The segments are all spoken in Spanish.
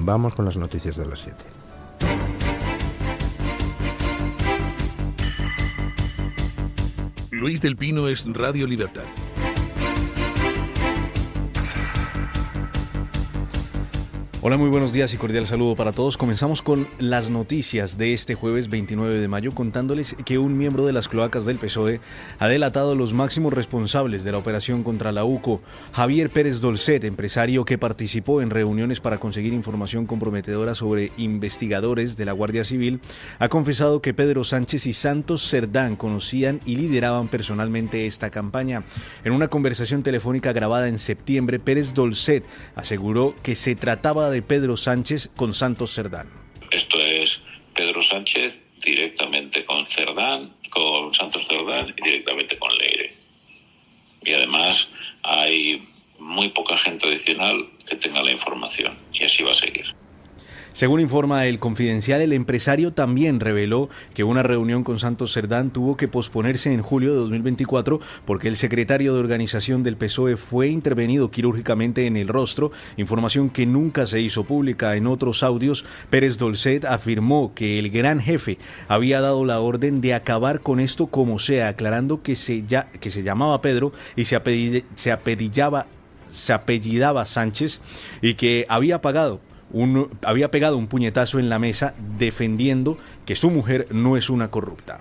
Vamos con las noticias de las 7. Luis del Pino es Radio Libertad. Hola, muy buenos días y cordial saludo para todos. Comenzamos con las noticias de este jueves 29 de mayo contándoles que un miembro de las cloacas del PSOE ha delatado a los máximos responsables de la operación contra la UCO. Javier Pérez Dolcet, empresario que participó en reuniones para conseguir información comprometedora sobre investigadores de la Guardia Civil, ha confesado que Pedro Sánchez y Santos Cerdán conocían y lideraban personalmente esta campaña. En una conversación telefónica grabada en septiembre, Pérez Dolcet aseguró que se trataba de Pedro Sánchez con Santos Cerdán. Esto es Pedro Sánchez directamente con Cerdán, con Santos Cerdán y directamente con Leire. Y además hay muy poca gente adicional que tenga la información y así va a seguir. Según informa El Confidencial, el empresario también reveló que una reunión con Santos Cerdán tuvo que posponerse en julio de 2024 porque el secretario de organización del PSOE fue intervenido quirúrgicamente en el rostro, información que nunca se hizo pública. En otros audios, Pérez Dolcet afirmó que el gran jefe había dado la orden de acabar con esto como sea, aclarando que se llamaba Pedro y se apellidaba Sánchez y que había pegado un puñetazo en la mesa defendiendo que su mujer no es una corrupta.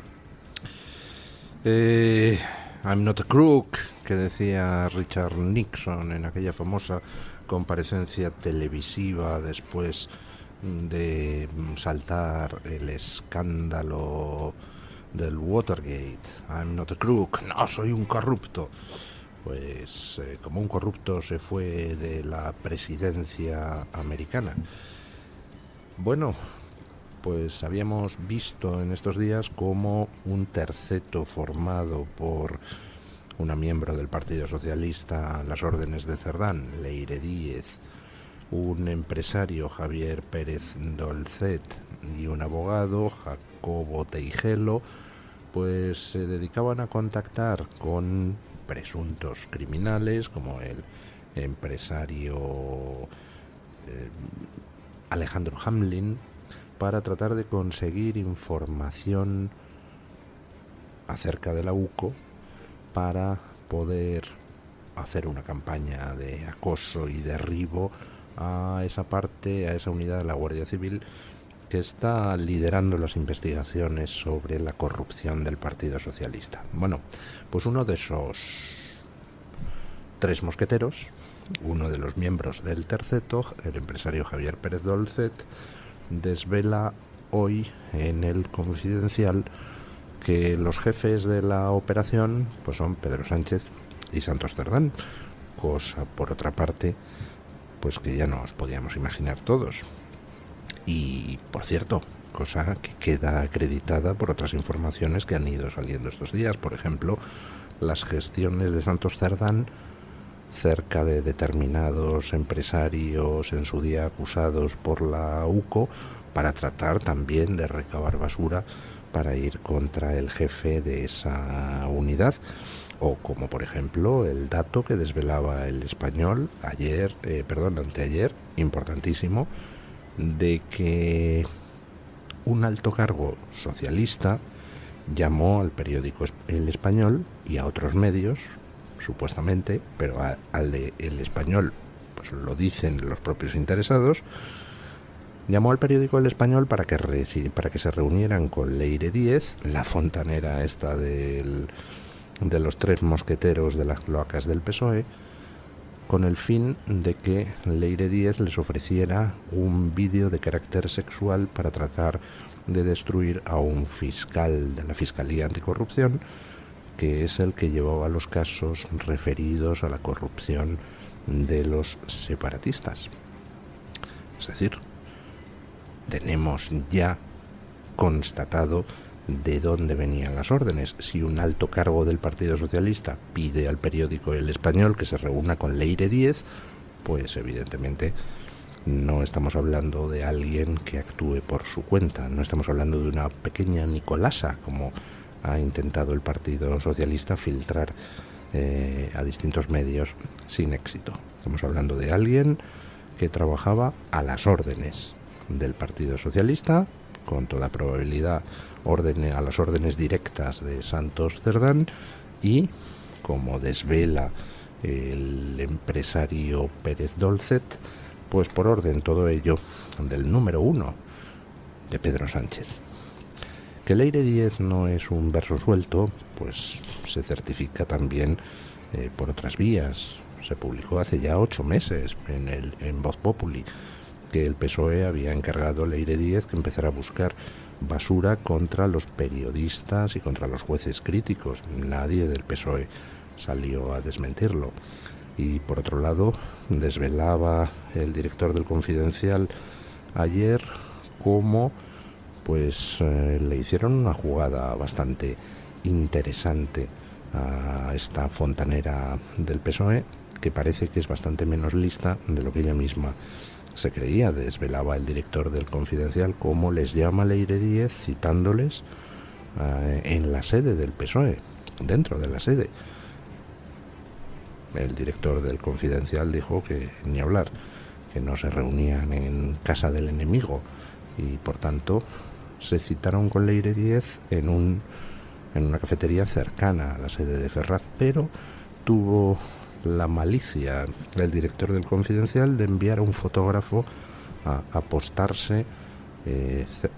I'm not a crook, que decía Richard Nixon en aquella famosa comparecencia televisiva después de saltar el escándalo del Watergate. I'm not a crook, no soy un corrupto. Pues como un corrupto se fue de la presidencia americana. Bueno, pues habíamos visto en estos días cómo un terceto formado por una miembro del Partido Socialista a las órdenes de Cerdán, Leire Díez, un empresario, Javier Pérez Dolcet, y un abogado, Jacobo Teijelo, pues se dedicaban a contactar con presuntos criminales como el empresario Alejandro Hamlin para tratar de conseguir información acerca de la UCO para poder hacer una campaña de acoso y derribo a esa parte, a esa unidad de la Guardia Civil que está liderando las investigaciones sobre la corrupción del Partido Socialista. Bueno, pues uno de esos tres mosqueteros, uno de los miembros del terceto, el empresario Javier Pérez Dolcet, desvela hoy en El Confidencial que los jefes de la operación pues son Pedro Sánchez y Santos Cerdán, cosa por otra parte pues que ya nos podíamos imaginar todos. Y, por cierto, cosa que queda acreditada por otras informaciones que han ido saliendo estos días. Por ejemplo, las gestiones de Santos Cerdán cerca de determinados empresarios en su día acusados por la UCO para tratar también de recabar basura para ir contra el jefe de esa unidad. O como, por ejemplo, el dato que desvelaba El Español anteayer, importantísimo, de que un alto cargo socialista llamó al periódico El Español y a otros medios, supuestamente, pero al de El Español pues lo dicen los propios interesados, llamó al periódico El Español para que se reunieran con Leire Díez, la fontanera esta de los tres mosqueteros de las cloacas del PSOE, con el fin de que Leire Díez les ofreciera un vídeo de carácter sexual para tratar de destruir a un fiscal de la Fiscalía Anticorrupción, que es el que llevaba los casos referidos a la corrupción de los separatistas. Es decir, tenemos ya constatado de dónde venían las órdenes. Si un alto cargo del Partido Socialista pide al periódico El Español que se reúna con Leire Díez, pues evidentemente no estamos hablando de alguien que actúe por su cuenta, no estamos hablando de una pequeña Nicolasa, como ha intentado el Partido Socialista filtrar a distintos medios sin éxito. Estamos hablando de alguien que trabajaba a las órdenes del Partido Socialista, con toda probabilidad a las órdenes directas de Santos Cerdán, y, como desvela el empresario Pérez Dolcet, pues por orden todo ello del número 1 de Pedro Sánchez. Que Leire 10 no es un verso suelto, pues se certifica también por otras vías. Se publicó hace ya 8 meses en Voz Populi que el PSOE había encargado a Leire 10 que empezara a buscar basura contra los periodistas y contra los jueces críticos. Nadie del PSOE salió a desmentirlo. Y por otro lado, desvelaba el director del Confidencial ayer cómo pues le hicieron una jugada bastante interesante a esta fontanera del PSOE, que parece que es bastante menos lista de lo que ella misma se creía. Desvelaba el director del Confidencial cómo les llama Leire 10 citándoles en la sede del PSOE, dentro de la sede. El director del Confidencial dijo que ni hablar, que no se reunían en casa del enemigo, y por tanto se citaron con Leire 10 en una cafetería cercana a la sede de Ferraz, pero tuvo la malicia del director del Confidencial de enviar a un fotógrafo a postarse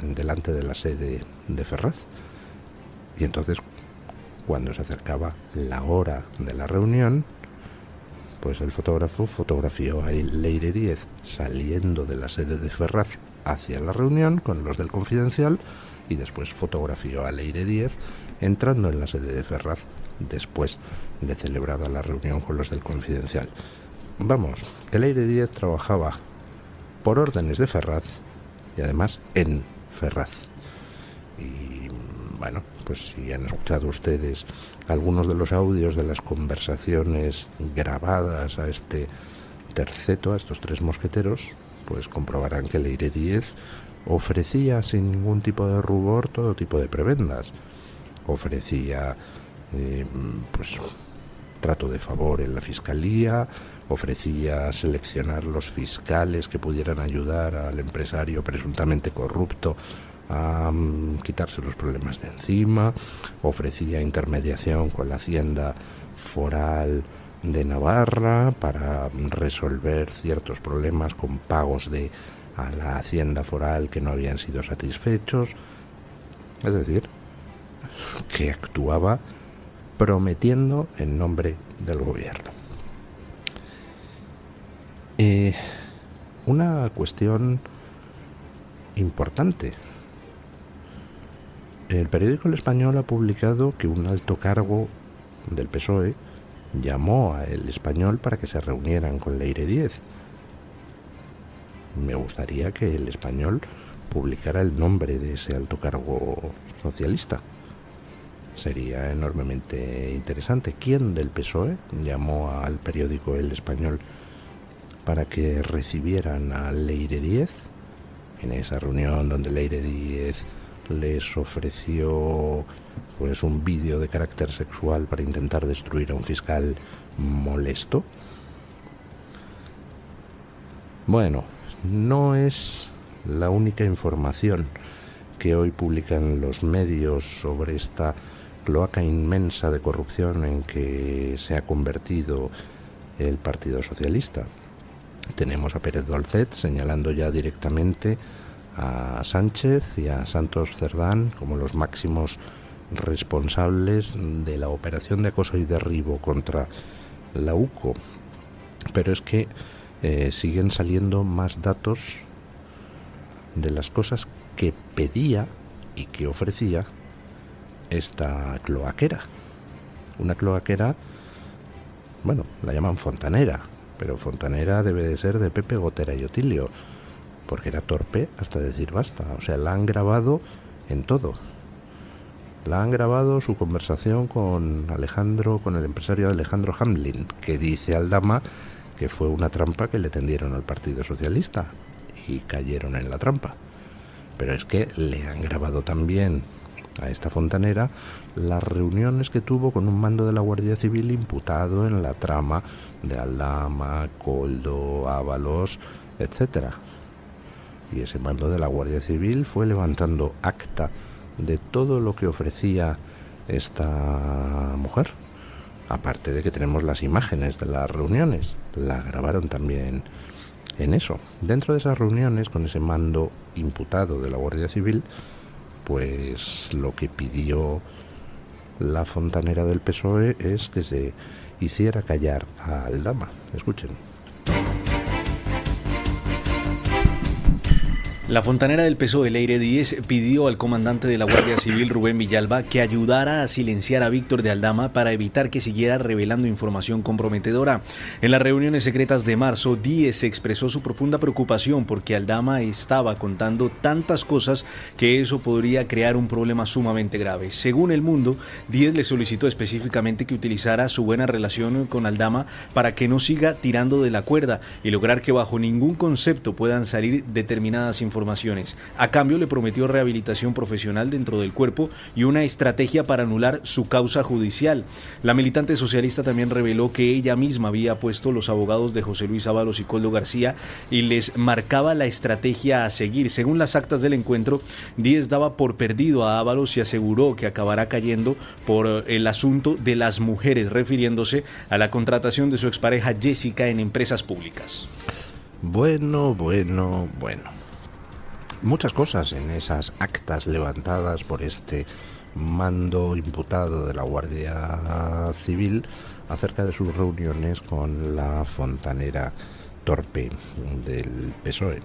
delante de la sede de Ferraz. Y entonces, cuando se acercaba la hora de la reunión, pues el fotógrafo fotografió a Leire 10 saliendo de la sede de Ferraz hacia la reunión con los del Confidencial, y después fotografió a Leire 10 entrando en la sede de Ferraz después de celebrada la reunión con los del Confidencial. Vamos, que Leire 10 trabajaba por órdenes de Ferraz y además en Ferraz. Y bueno, pues si han escuchado ustedes algunos de los audios de las conversaciones grabadas a este terceto, a estos tres mosqueteros, pues comprobarán que Leire 10 ofrecía sin ningún tipo de rubor todo tipo de prebendas. Ofrecía pues trato de favor en la fiscalía, ofrecía seleccionar los fiscales que pudieran ayudar al empresario presuntamente corrupto a quitarse los problemas de encima, ofrecía intermediación con la Hacienda Foral de Navarra para resolver ciertos problemas con pagos a la Hacienda Foral que no habían sido satisfechos. Es decir, que actuaba prometiendo en nombre del gobierno. Una cuestión importante. El periódico El Español ha publicado que un alto cargo del PSOE llamó a El Español para que se reunieran con Leire 10. Me gustaría que El Español publicara el nombre de ese alto cargo socialista. Sería enormemente interesante. ¿Quién del PSOE llamó al periódico El Español para que recibieran a Leire 10 en esa reunión donde Leire 10 les ofreció pues un vídeo de carácter sexual para intentar destruir a un fiscal molesto? Bueno, no es la única información que hoy publican los medios sobre esta cloaca inmensa de corrupción en que se ha convertido el Partido Socialista. Tenemos a Pérez Dolcet señalando ya directamente a Sánchez y a Santos Cerdán como los máximos responsables de la operación de acoso y derribo contra la UCO. Pero es que siguen saliendo más datos de las cosas que pedía y que ofrecía esta cloaquera. Una cloaquera, bueno, la llaman fontanera, pero fontanera debe de ser de Pepe, Gotera y Otilio, porque era torpe hasta decir basta. O sea, la han grabado en todo. La han grabado su conversación con el empresario Alejandro Hamlin, que dice Aldama que fue una trampa que le tendieron al Partido Socialista y cayeron en la trampa. Pero es que le han grabado también a esta fontanera las reuniones que tuvo con un mando de la Guardia Civil imputado en la trama de Aldama, Koldo, Ábalos etcétera. Y ese mando de la Guardia Civil fue levantando acta de todo lo que ofrecía esta mujer. Aparte de que tenemos las imágenes de las reuniones, la grabaron también en eso. Dentro de esas reuniones, con ese mando imputado de la Guardia Civil, pues lo que pidió la fontanera del PSOE es que se hiciera callar a Aldama. Escuchen. La fontanera del PSOE, Leire Díez, pidió al comandante de la Guardia Civil, Rubén Villalba, que ayudara a silenciar a Víctor de Aldama para evitar que siguiera revelando información comprometedora. En las reuniones secretas de marzo, Díez expresó su profunda preocupación porque Aldama estaba contando tantas cosas que eso podría crear un problema sumamente grave. Según El Mundo, Díez le solicitó específicamente que utilizara su buena relación con Aldama para que no siga tirando de la cuerda y lograr que bajo ningún concepto puedan salir determinadas informaciones. A cambio, le prometió rehabilitación profesional dentro del cuerpo y una estrategia para anular su causa judicial. La militante socialista también reveló que ella misma había puesto los abogados de José Luis Ábalos y Koldo García y les marcaba la estrategia a seguir. Según las actas del encuentro, Díez daba por perdido a Ábalos y aseguró que acabará cayendo por el asunto de las mujeres, refiriéndose a la contratación de su expareja Jessica en empresas públicas. Bueno. Muchas cosas en esas actas levantadas por este mando imputado de la Guardia Civil acerca de sus reuniones con la fontanera torpe del PSOE.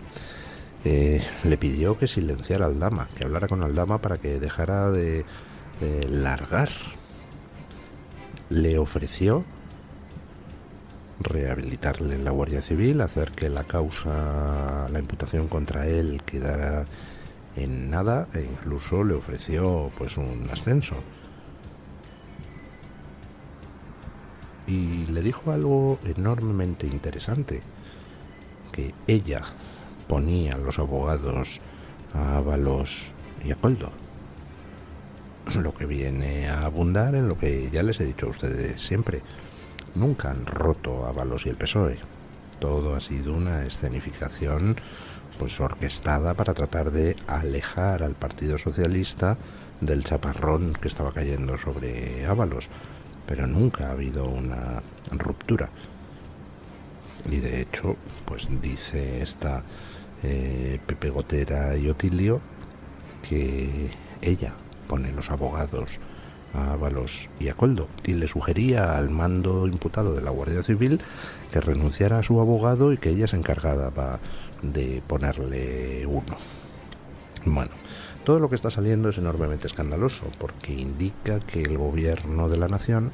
Le pidió que silenciara a Aldama, que hablara con Aldama para que dejara de largar. Le ofreció rehabilitarle en la Guardia Civil, hacer que la imputación contra él quedara en nada, e incluso le ofreció pues un ascenso. Y le dijo algo enormemente interesante, que ella ponía a los abogados a Ábalos y a Koldo, lo que viene a abundar en lo que ya les he dicho a ustedes siempre. Nunca han roto Ábalos y el PSOE. Todo ha sido una escenificación pues orquestada para tratar de alejar al Partido Socialista del chaparrón que estaba cayendo sobre Ábalos, pero nunca ha habido una ruptura. Y de hecho, pues dice esta Pepe Gotera y Otilio que ella pone los abogados a Ábalos y a Koldo, y le sugería al mando imputado de la Guardia Civil que renunciara a su abogado y que ella se encargaba de ponerle uno. Bueno, todo lo que está saliendo es enormemente escandaloso porque indica que el gobierno de la nación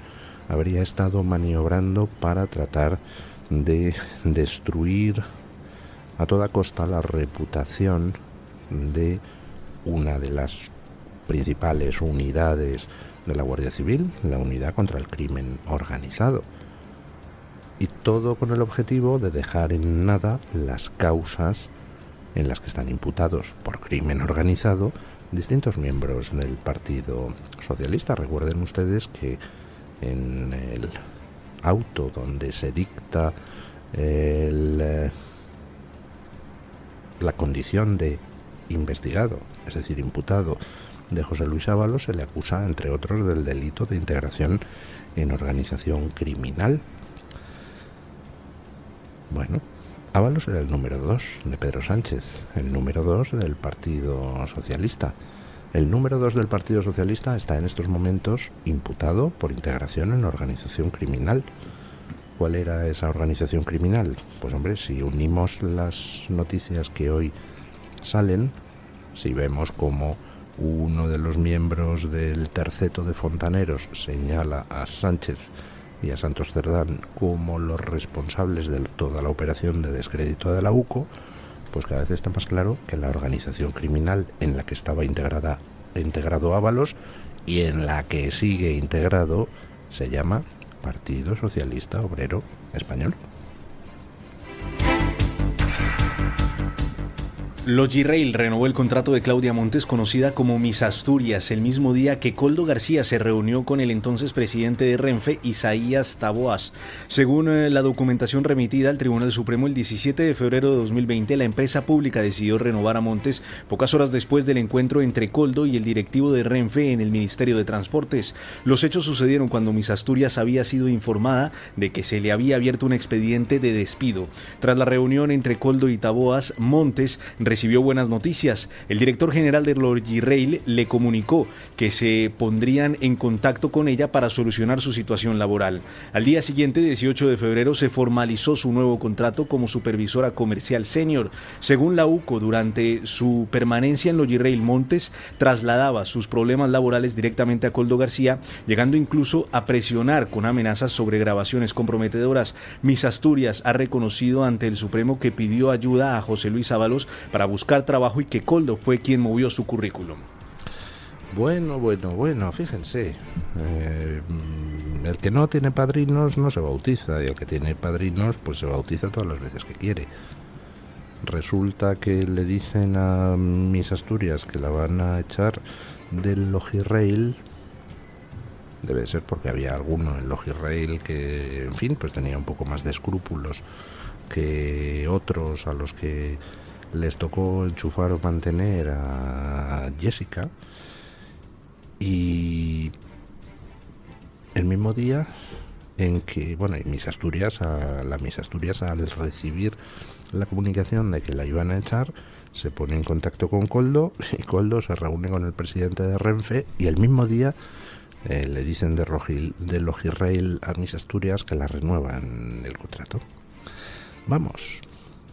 habría estado maniobrando para tratar de destruir a toda costa la reputación de una de las principales unidades de la Guardia Civil, la unidad contra el crimen organizado, y todo con el objetivo de dejar en nada las causas en las que están imputados por crimen organizado distintos miembros del Partido Socialista. Recuerden ustedes que en el auto donde se dicta la condición de investigado, es decir, imputado, de José Luis Ábalos, se le acusa, entre otros, del delito de integración en organización criminal. Bueno, Ábalos era el número 2 de Pedro Sánchez, el número 2 del Partido Socialista. El número 2 del Partido Socialista está en estos momentos imputado por integración en organización criminal. ¿Cuál era esa organización criminal? Pues hombre, si unimos las noticias que hoy salen, si vemos cómo uno de los miembros del terceto de fontaneros señala a Sánchez y a Santos Cerdán como los responsables de toda la operación de descrédito de la UCO, pues cada vez está más claro que la organización criminal en la que estaba integrado Ábalos y en la que sigue integrado se llama Partido Socialista Obrero Español. Logirail renovó el contrato de Claudia Montes, conocida como Miss Asturias, el mismo día que Koldo García se reunió con el entonces presidente de Renfe, Isaías Taboas. Según la documentación remitida al Tribunal Supremo, el 17 de febrero de 2020, la empresa pública decidió renovar a Montes pocas horas después del encuentro entre Koldo y el directivo de Renfe en el Ministerio de Transportes. Los hechos sucedieron cuando Miss Asturias había sido informada de que se le había abierto un expediente de despido. Tras la reunión entre Koldo y Taboas, Montes recibió buenas noticias. El director general de Logirail le comunicó que se pondrían en contacto con ella para solucionar su situación laboral. Al día siguiente, 18 de febrero, se formalizó su nuevo contrato como supervisora comercial senior. Según la UCO, durante su permanencia en Logirail, Montes trasladaba sus problemas laborales directamente a Koldo García, llegando incluso a presionar con amenazas sobre grabaciones comprometedoras. Miss Asturias ha reconocido ante el Supremo que pidió ayuda a José Luis Ábalos para buscar trabajo y que Koldo fue quien movió su currículum. Bueno, fíjense. El que no tiene padrinos no se bautiza, y el que tiene padrinos pues se bautiza todas las veces que quiere. Resulta que le dicen a Miss Asturias que la van a echar del Logirail. Debe ser porque había alguno en Logirail que, en fin, pues tenía un poco más de escrúpulos que otros a los que les tocó enchufar o mantener a Jessica. Y el mismo día en que, bueno, y la Miss Asturias al recibir la comunicación de que la iban a echar, se pone en contacto con Koldo, y Koldo se reúne con el presidente de Renfe, y el mismo día le dicen de Logirail a Miss Asturias que la renuevan el contrato. Vamos,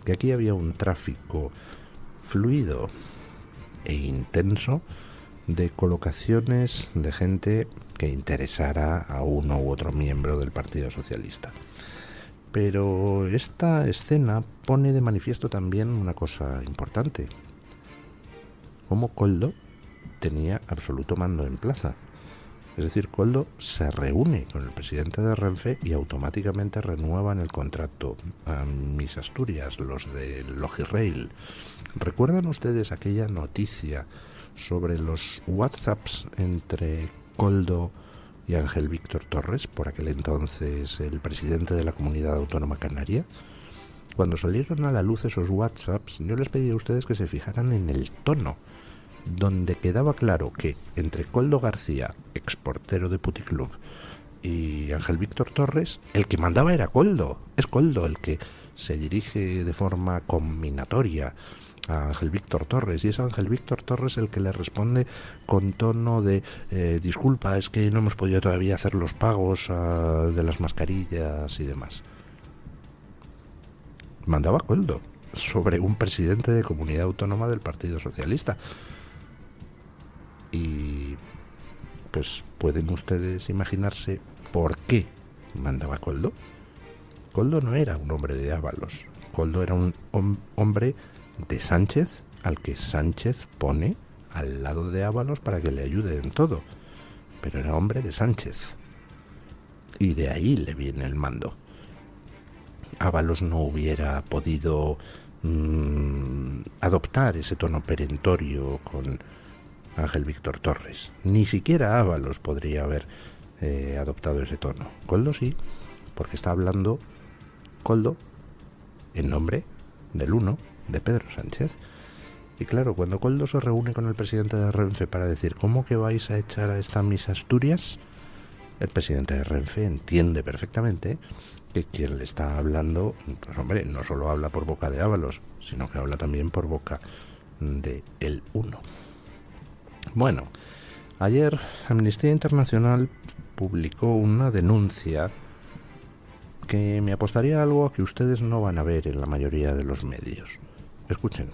que aquí había un tráfico fluido e intenso de colocaciones de gente que interesara a uno u otro miembro del Partido Socialista. Pero esta escena pone de manifiesto también una cosa importante: cómo Koldo tenía absoluto mando en plaza. Es decir, Koldo se reúne con el presidente de Renfe y automáticamente renuevan el contrato a Miss Asturias, los de Logirail. ¿Recuerdan ustedes aquella noticia sobre los WhatsApps entre Koldo y Ángel Víctor Torres, por aquel entonces el presidente de la Comunidad Autónoma Canaria? Cuando salieron a la luz esos WhatsApps, yo les pedí a ustedes que se fijaran en el tono, donde quedaba claro que entre Koldo García, exportero de Puticlub, y Ángel Víctor Torres, el que mandaba era Koldo. Es Koldo el que se dirige de forma combinatoria a Ángel Víctor Torres, y es Ángel Víctor Torres el que le responde con tono de disculpa, es que no hemos podido todavía hacer los pagos de las mascarillas y demás. Mandaba Koldo sobre un presidente de comunidad autónoma del Partido Socialista. Y pues pueden ustedes imaginarse por qué mandaba Koldo. Koldo no era un hombre de Ábalos. Koldo era un hombre de Sánchez, al que Sánchez pone al lado de Ábalos para que le ayude en todo. Pero era hombre de Sánchez. Y de ahí le viene el mando. Ábalos no hubiera podido adoptar ese tono perentorio con Ángel Víctor Torres. Ni siquiera Ábalos podría haber adoptado ese tono. Koldo sí, porque está hablando Koldo en nombre del uno, de Pedro Sánchez. Y claro, cuando Koldo se reúne con el presidente de Renfe para decir ¿cómo que vais a echar a esta Miss Asturias?, el presidente de Renfe entiende perfectamente que quien le está hablando, pues hombre, no solo habla por boca de Ábalos, sino que habla también por boca de el uno. Bueno, ayer Amnistía Internacional publicó una denuncia que me apostaría algo a que ustedes no van a ver en la mayoría de los medios. Escuchen.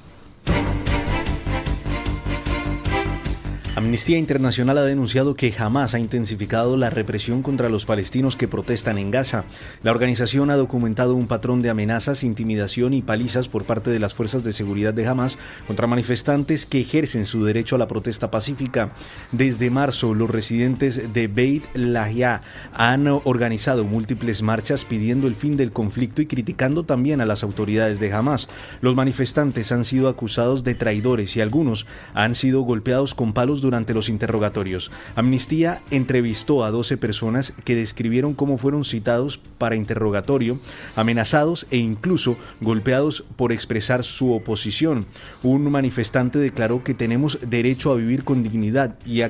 Amnistía Internacional ha denunciado que Hamás ha intensificado la represión contra los palestinos que protestan en Gaza. La organización ha documentado un patrón de amenazas, intimidación y palizas por parte de las fuerzas de seguridad de Hamás contra manifestantes que ejercen su derecho a la protesta pacífica. Desde marzo, los residentes de Beit Lahia han organizado múltiples marchas pidiendo el fin del conflicto y criticando también a las autoridades de Hamás. Los manifestantes han sido acusados de traidores y algunos han sido golpeados con palos durante los interrogatorios. Amnistía entrevistó a 12 personas que describieron cómo fueron citados para interrogatorio, amenazados e incluso golpeados por expresar su oposición. Un manifestante declaró que tenemos derecho a vivir con dignidad y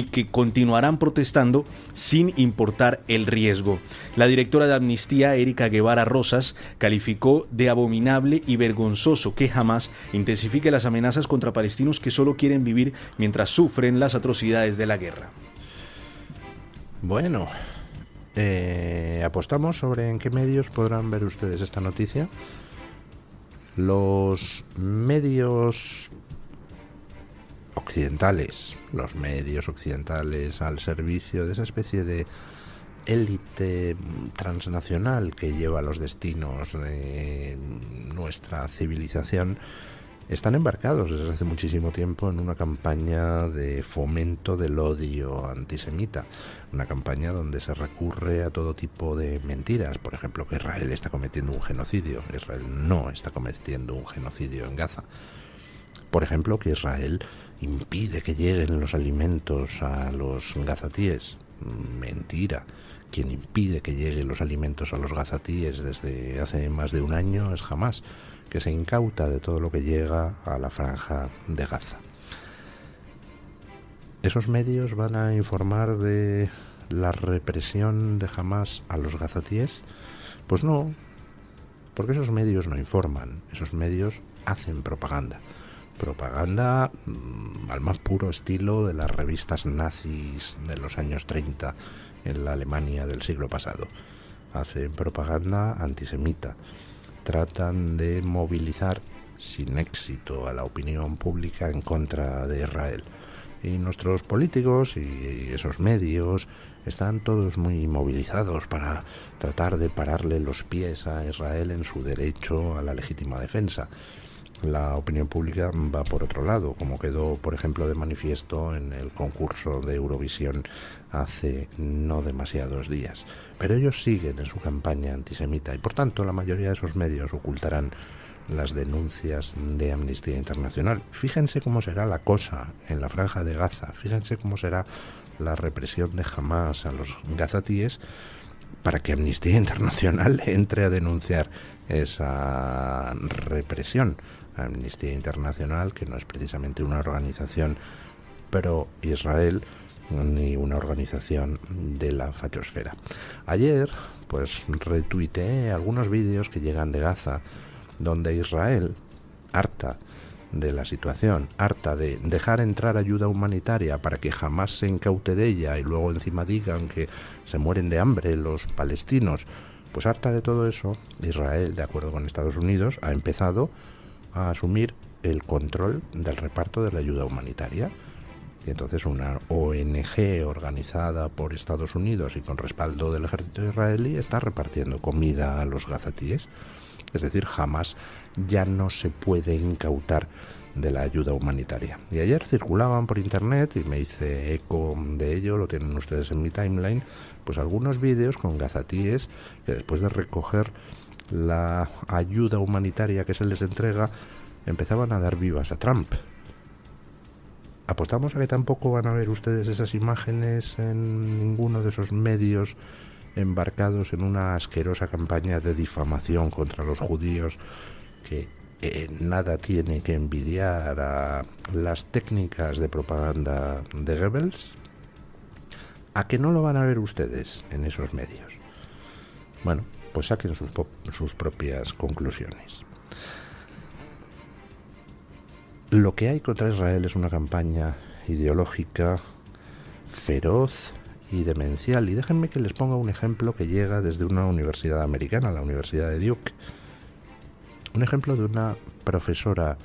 que continuarán protestando sin importar el riesgo. La directora de Amnistía, Erika Guevara Rosas, calificó de abominable y vergonzoso que Hamás intensifique las amenazas contra palestinos que solo quieren vivir mientras sufren las atrocidades de la guerra. Bueno, apostamos sobre en qué medios podrán ver ustedes esta noticia. Los medios occidentales, los medios occidentales al servicio de esa especie de élite transnacional que lleva los destinos de nuestra civilización, están embarcados desde hace muchísimo tiempo en una campaña de fomento del odio antisemita, una campaña donde se recurre a todo tipo de mentiras, por ejemplo que Israel está cometiendo un genocidio. Israel no está cometiendo un genocidio en Gaza. Por ejemplo, que Israel impide que lleguen los alimentos a los gazatíes. Mentira. Quien impide que lleguen los alimentos a los gazatíes desde hace más de un año es Hamás, que se incauta de todo lo que llega a la franja de Gaza. ¿Esos medios van a informar de la represión de Hamás a los gazatíes? Pues no, porque esos medios no informan, esos medios hacen propaganda. Propaganda al más puro estilo de las revistas nazis de los años 30 en la Alemania del siglo pasado. Hacen propaganda antisemita. Tratan de movilizar sin éxito a la opinión pública en contra de Israel. Y nuestros políticos y esos medios están todos muy movilizados para tratar de pararle los pies a Israel en su derecho a la legítima defensa. La opinión pública va por otro lado, como quedó, por ejemplo, de manifiesto en el concurso de Eurovisión hace no demasiados días. Pero ellos siguen en su campaña antisemita y, por tanto, la mayoría de esos medios ocultarán las denuncias de Amnistía Internacional. Fíjense cómo será la cosa en la Franja de Gaza, fíjense cómo será la represión de Hamás a los gazatíes para que Amnistía Internacional entre a denunciar esa represión. Amnistía Internacional, que no es precisamente una organización pro-Israel ni una organización de la fachosfera. Ayer, pues retuiteé algunos vídeos que llegan de Gaza, donde Israel, harta de la situación, harta de dejar entrar ayuda humanitaria para que jamás se incaute de ella y luego encima digan que se mueren de hambre los palestinos, pues harta de todo eso, Israel, de acuerdo con Estados Unidos, ha empezado a asumir el control del reparto de la ayuda humanitaria. Y entonces una ONG organizada por Estados Unidos y con respaldo del ejército israelí está repartiendo comida a los gazatíes. Es decir, jamás ya no se puede incautar de la ayuda humanitaria. Y ayer circulaban por internet, y me hice eco de ello, lo tienen ustedes en mi timeline, pues algunos vídeos con gazatíes que después de recoger la ayuda humanitaria que se les entrega, empezaban a dar vivas a Trump. Apostamos a que tampoco van a ver ustedes esas imágenes en ninguno de esos medios embarcados en una asquerosa campaña de difamación contra los judíos que nada tiene que envidiar a las técnicas de propaganda de Goebbels. ¿A que no lo van a ver ustedes en esos medios? Bueno, pues saquen sus propias conclusiones. Lo que hay contra Israel es una campaña ideológica feroz y demencial. Y déjenme que les ponga un ejemplo que llega desde una universidad americana, la Universidad de Duke. Un ejemplo de una profesora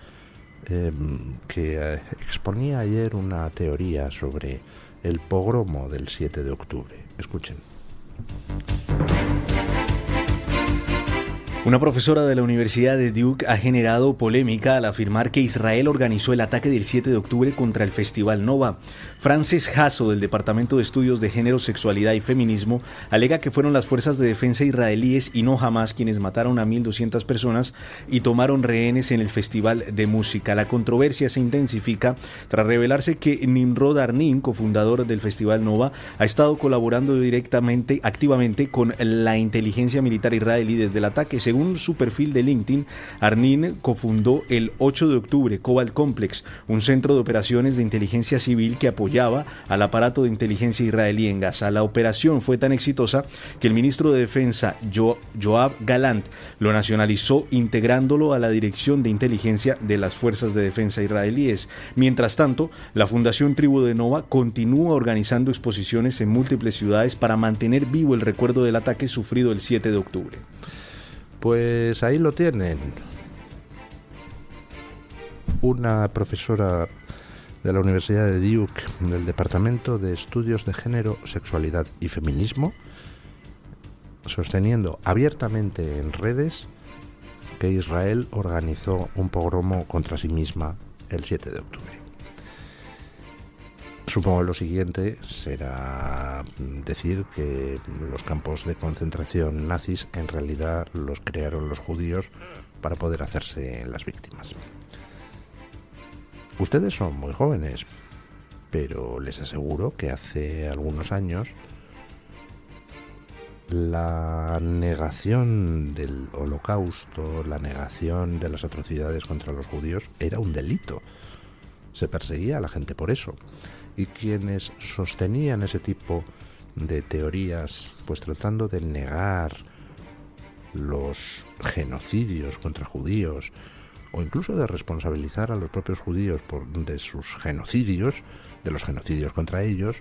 que exponía ayer una teoría sobre el pogromo del 7 de octubre. Escuchen. Una profesora de la Universidad de Duke ha generado polémica al afirmar que Israel organizó el ataque del 7 de octubre contra el Festival Nova. Frances Hasso, del Departamento de Estudios de Género, Sexualidad y Feminismo, alega que fueron las fuerzas de defensa israelíes y no Hamas quienes mataron a 1.200 personas y tomaron rehenes en el Festival de Música. La controversia se intensifica tras revelarse que Nimrod Arnin, cofundador del Festival Nova, ha estado colaborando activamente con la inteligencia militar israelí desde el ataque. Según su perfil de LinkedIn, Arnin cofundó el 8 de octubre Cobalt Complex, un centro de operaciones de inteligencia civil que apoyaba al aparato de inteligencia israelí en Gaza. La operación fue tan exitosa que el ministro de Defensa, Yoav Gallant, lo nacionalizó integrándolo a la Dirección de Inteligencia de las Fuerzas de Defensa israelíes. Mientras tanto, la Fundación Tribu de Nova continúa organizando exposiciones en múltiples ciudades para mantener vivo el recuerdo del ataque sufrido el 7 de octubre. Pues ahí lo tienen. Una profesora de la Universidad de Duke, del Departamento de Estudios de Género, Sexualidad y Feminismo, sosteniendo abiertamente en redes que Israel organizó un pogromo contra sí misma el 7 de octubre. Supongo que lo siguiente será decir que los campos de concentración nazis en realidad los crearon los judíos para poder hacerse las víctimas. Ustedes son muy jóvenes, pero les aseguro que hace algunos años la negación del Holocausto, la negación de las atrocidades contra los judíos era un delito. Se perseguía a la gente por eso. Y quienes sostenían ese tipo de teorías, pues tratando de negar los genocidios contra judíos, o incluso de responsabilizar a los propios judíos de sus genocidios, de los genocidios contra ellos,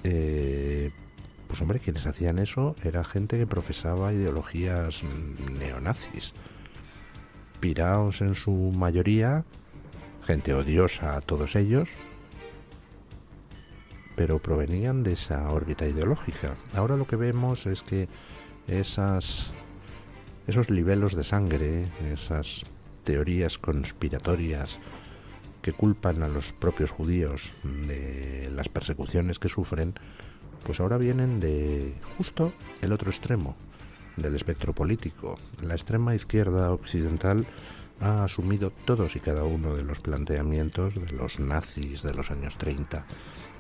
pues hombre, quienes hacían eso era gente que profesaba ideologías neonazis, piraos en su mayoría, gente odiosa a todos ellos, pero provenían de esa órbita ideológica. Ahora lo que vemos es que esos libelos de sangre, esas teorías conspiratorias que culpan a los propios judíos de las persecuciones que sufren, pues ahora vienen de justo el otro extremo del espectro político. La extrema izquierda occidental ha asumido todos y cada uno de los planteamientos de los nazis de los años 30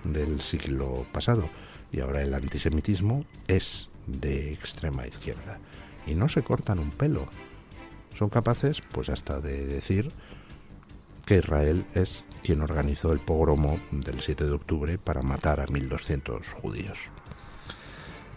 del siglo pasado, y ahora el antisemitismo es de extrema izquierda y no se cortan un pelo. Son capaces pues hasta de decir que Israel es quien organizó el pogromo del 7 de octubre para matar a 1.200 judíos.